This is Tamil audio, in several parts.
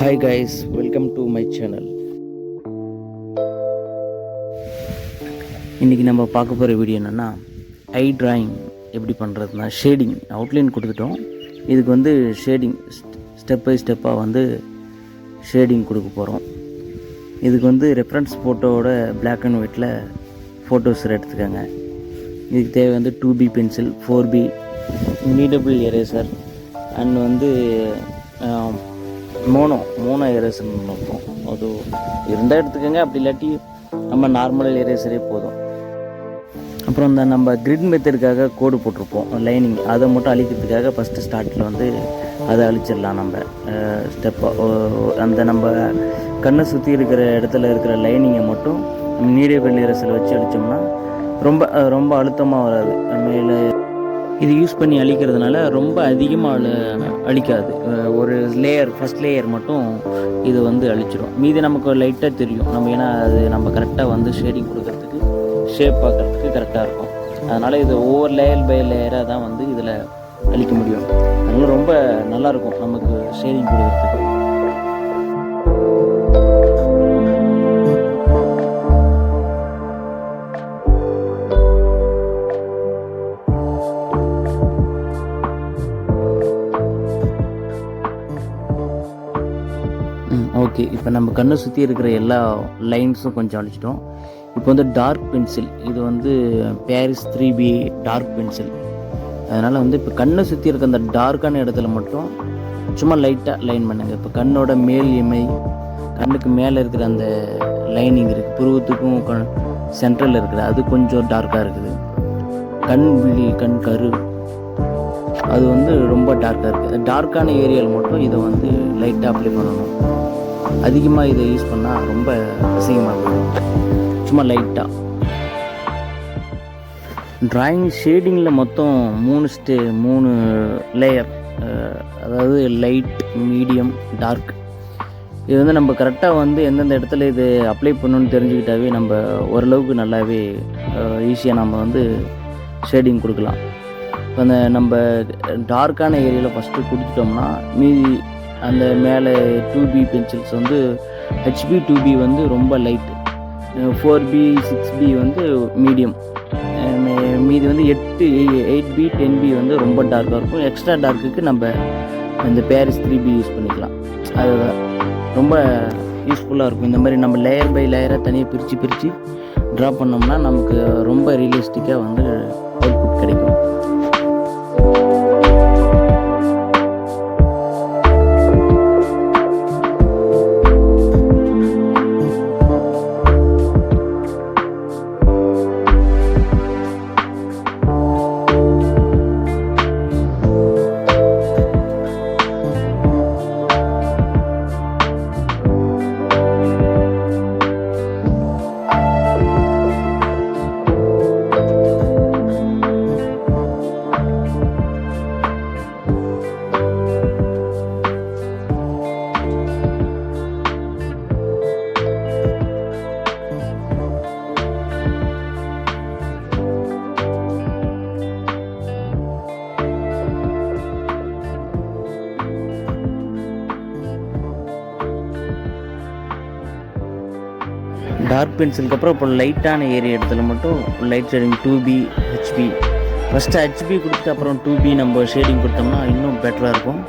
Hi guys, welcome to my channel. இன்றைக்கி நம்ம பார்க்க போகிற வீடியோ என்னென்னா ஐ டிராயிங் எப்படி பண்ணுறதுனா ஷேடிங் அவுட்லைன் கொடுத்துட்டோம். இதுக்கு வந்து ஷேடிங் ஸ்டெப் பை ஸ்டெப்பாக வந்து ஷேடிங் கொடுக்க போகிறோம். இதுக்கு வந்து ரெஃபரன்ஸ் ஃபோட்டோவோட பிளாக் அண்ட் ஒயிட்டில் ஃபோட்டோஸ் எடுத்துக்கோங்க. இதுக்கு தேவை வந்து 2B pencil, 4B kneadable eraser and வந்து மோனோ எரேசர்னு இருக்கும். அது இருந்தால் எடுத்துக்கோங்க, அப்படி இல்லாட்டி நம்ம நார்மல் எரேசரே போதும். அப்புறம் இந்த நம்ம கிரிட் மெத்தடுக்காக கோடு போட்டிருப்போம் லைனிங், அதை மட்டும் அழிக்கிறதுக்காக ஃபஸ்ட்டு ஸ்டார்ட்டில் வந்து அதை அழிச்சிடலாம். நம்ம ஸ்டெப்பாக அந்த நம்ம கண்ணை சுற்றி இருக்கிற இடத்துல இருக்கிற லைனிங்கை மட்டும் மீடியபிள் எரேசர் வச்சு அழித்தோம்னா ரொம்ப அழுத்தமாக வராது. மேலே இது யூஸ் பண்ணி அழிக்கிறதுனால ரொம்ப அதிகமாக அழிக்காது. ஒரு லேயர், ஃபஸ்ட் லேயர் மட்டும் இது வந்து அழிச்சிடும். மீதி நமக்கு லைட்டாக தெரியும் நம்ம, ஏன்னா அது நம்ம கரெக்டாக வந்து ஷேடிங் கொடுக்கறதுக்கு, ஷேப் பார்க்குறதுக்கு கரெக்டாக இருக்கும். அதனால் இது ஒவ்வொரு லேயர் பை லேயராக தான் வந்து இதில் அழிக்க முடியும். அதனால ரொம்ப நல்லாயிருக்கும் நமக்கு ஷேடிங் கொடுக்கறதுக்கு. ஓகே, இப்போ நம்ம கண்ணை சுற்றி இருக்கிற எல்லா லைன்ஸும் கொஞ்சம் அழிச்சிட்டோம். இப்போ வந்து டார்க் பென்சில், இது வந்து பாரிஸ் 3B டார்க் பென்சில். அதனால் வந்து இப்போ கண்ணை சுற்றி இருக்க அந்த டார்க்கான இடத்துல மட்டும் சும்மா லைட்டாக லைன் பண்ணுங்கள். இப்போ கண்ணோட மேல் இமை, கண்ணுக்கு மேலே இருக்கிற அந்த லைனிங் இருக்குது, புருவத்துக்கும் சென்ட்ரலில் இருக்குது, அது கொஞ்சம் டார்க்காக இருக்குது. கண் விழி, கண் கரு, அது வந்து ரொம்ப டார்க்காக இருக்குது. டார்க்கான ஏரியாவில் மட்டும் இதை வந்து லைட்டாக அப்ளை பண்ணணும். அதிகமாக இதை யூஸ் பண்ணால் ரொம்ப அசிங்கமாக இருக்கும். சும்மா லைட்டாக ட்ராயிங் ஷேடிங்கில் மொத்தம் 3 லேயர், அதாவது லைட், மீடியம், டார்க். இது வந்து நம்ம கரெக்டாக வந்து எந்தெந்த இடத்துல இது அப்ளை பண்ணணுன்னு தெரிஞ்சுக்கிட்டாவே நம்ம ஓரளவுக்கு நல்லாவே ஈஸியாக நம்ம வந்து ஷேடிங் கொடுக்கலாம். இப்போ அந்த நம்ம டார்க்கான ஏரியாவில் ஃபஸ்ட்டு கொடுத்துட்டோம்னா மீதி அந்த மேலே 2B பென்சில்ஸ் வந்து HB 2B வந்து ரொம்ப லைட், 4B 6B வந்து மீடியம், மீதி வந்து 8B 10B வந்து ரொம்ப டார்க்காக இருக்கும். எக்ஸ்ட்ரா டார்க்குக்கு நம்ம இந்த பாரிஸ் 3B யூஸ் பண்ணிக்கலாம். அதுதான் ரொம்ப யூஸ்ஃபுல்லாக இருக்கும். இந்த மாதிரி நம்ம லேயர் பை லேயராக தனியாக பிரித்து ட்ரா பண்ணோம்னா நமக்கு ரொம்ப ரியலிஸ்டிக்காக வந்து அவுட்புட் கிடைக்கும். டார்க் பென்சிலுக்கு அப்புறம் இப்போ லைட்டான ஏரியா இடத்துல மட்டும் light shading 2B HB. First HB கொடுத்துட்டு அப்புறம் 2B நம்ம ஷேடிங் கொடுத்தோம்னா இன்னும் பெட்டராக இருக்கும்.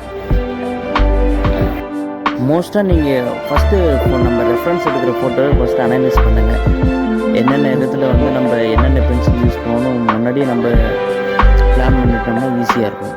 மோஸ்ட்டாக நீங்கள் ஃபஸ்ட்டு இப்போ நம்ம ரெஃபரன்ஸ் எடுக்கிற ஃபோட்டோவை ஃபஸ்ட்டு அனலைஸ் பண்ணுங்கள். என்னென்ன இடத்துல வந்து நம்ம என்னென்ன பென்சில் யூஸ் பண்ணணும் முன்னாடியே நம்ம பிளான் பண்ணிட்டோம்னா ஈஸியாக இருக்கும்.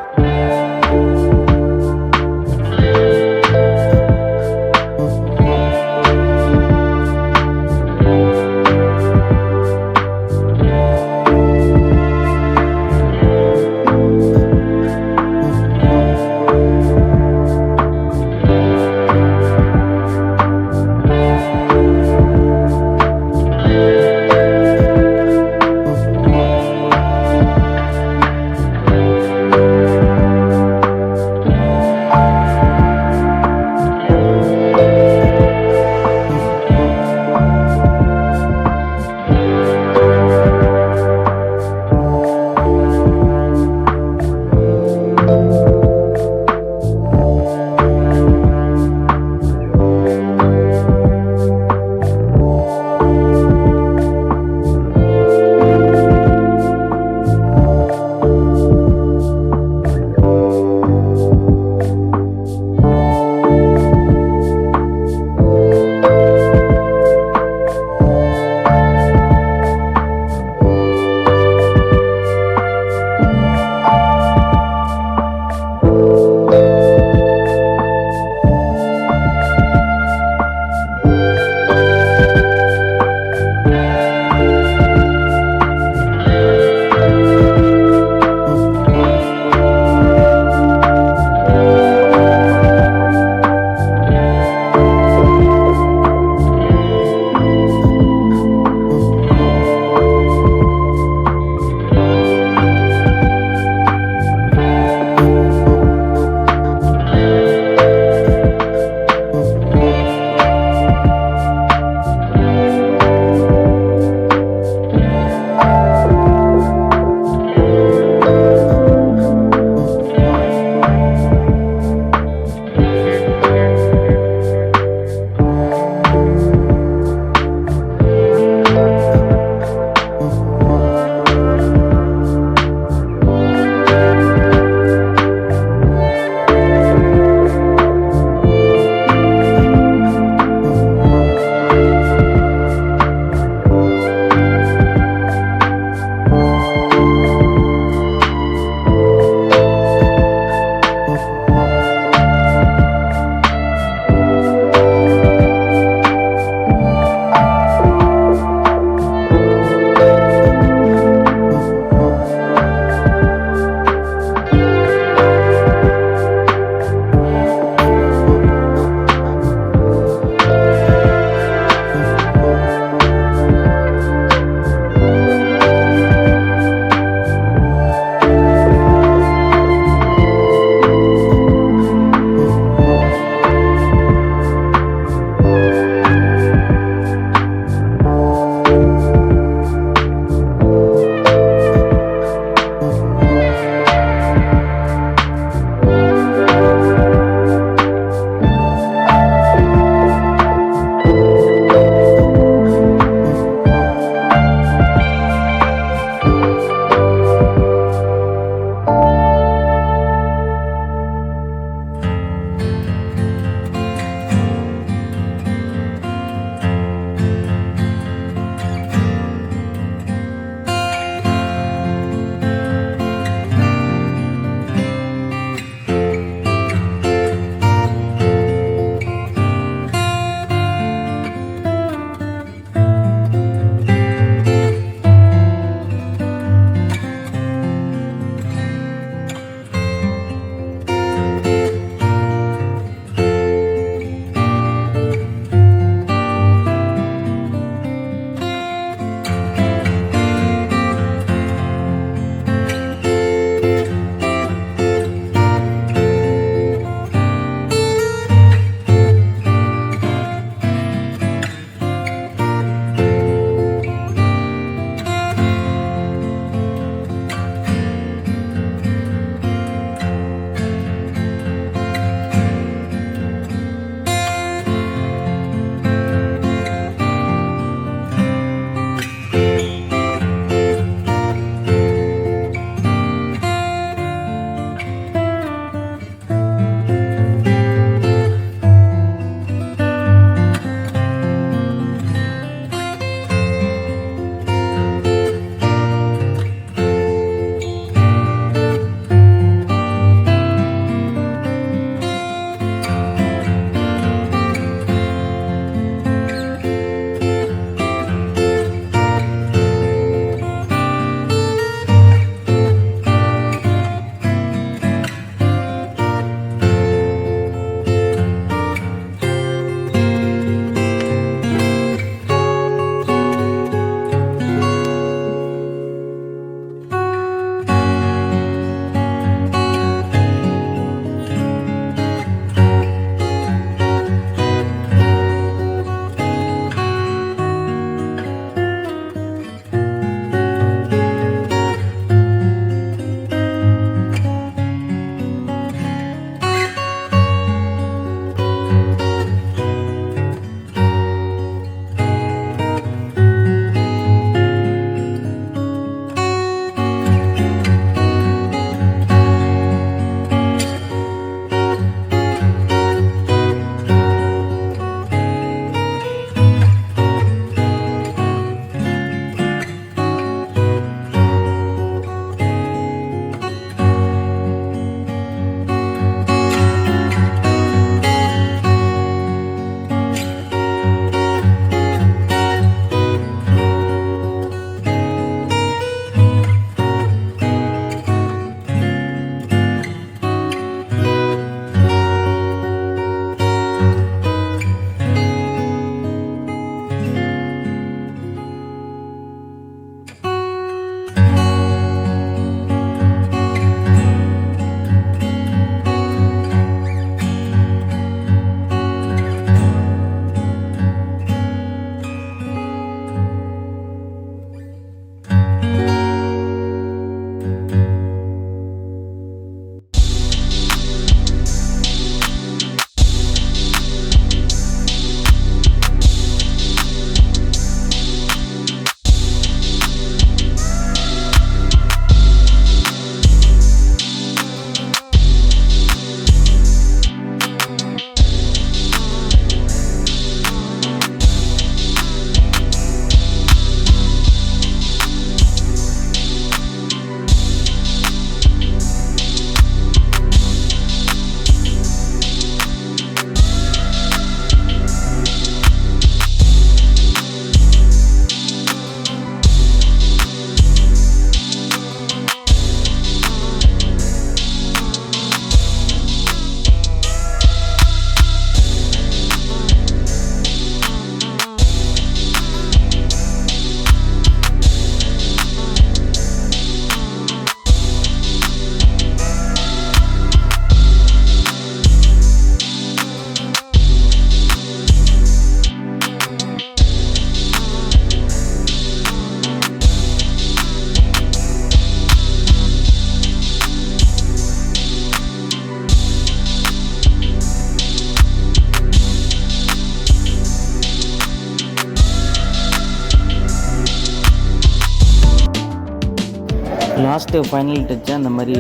லாஸ்ட்டு ஃபைனல் டச்சாக அந்த மாதிரி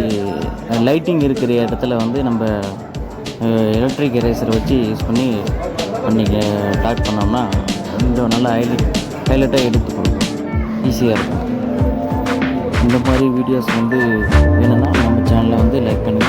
லைட்டிங் இருக்கிற இடத்துல வந்து நம்ம எலக்ட்ரிக் எரேசர் வச்சு யூஸ் பண்ணி டாட் பண்ணோம்னா கொஞ்சம் நல்லா ஹைலைட்டாக எடுத்து கொடுக்கும், ஈஸியாக இருக்கும். இந்த மாதிரி வீடியோஸ் வந்து வேணும்னா நம்ம சேனலை வந்து லைக் பண்ணி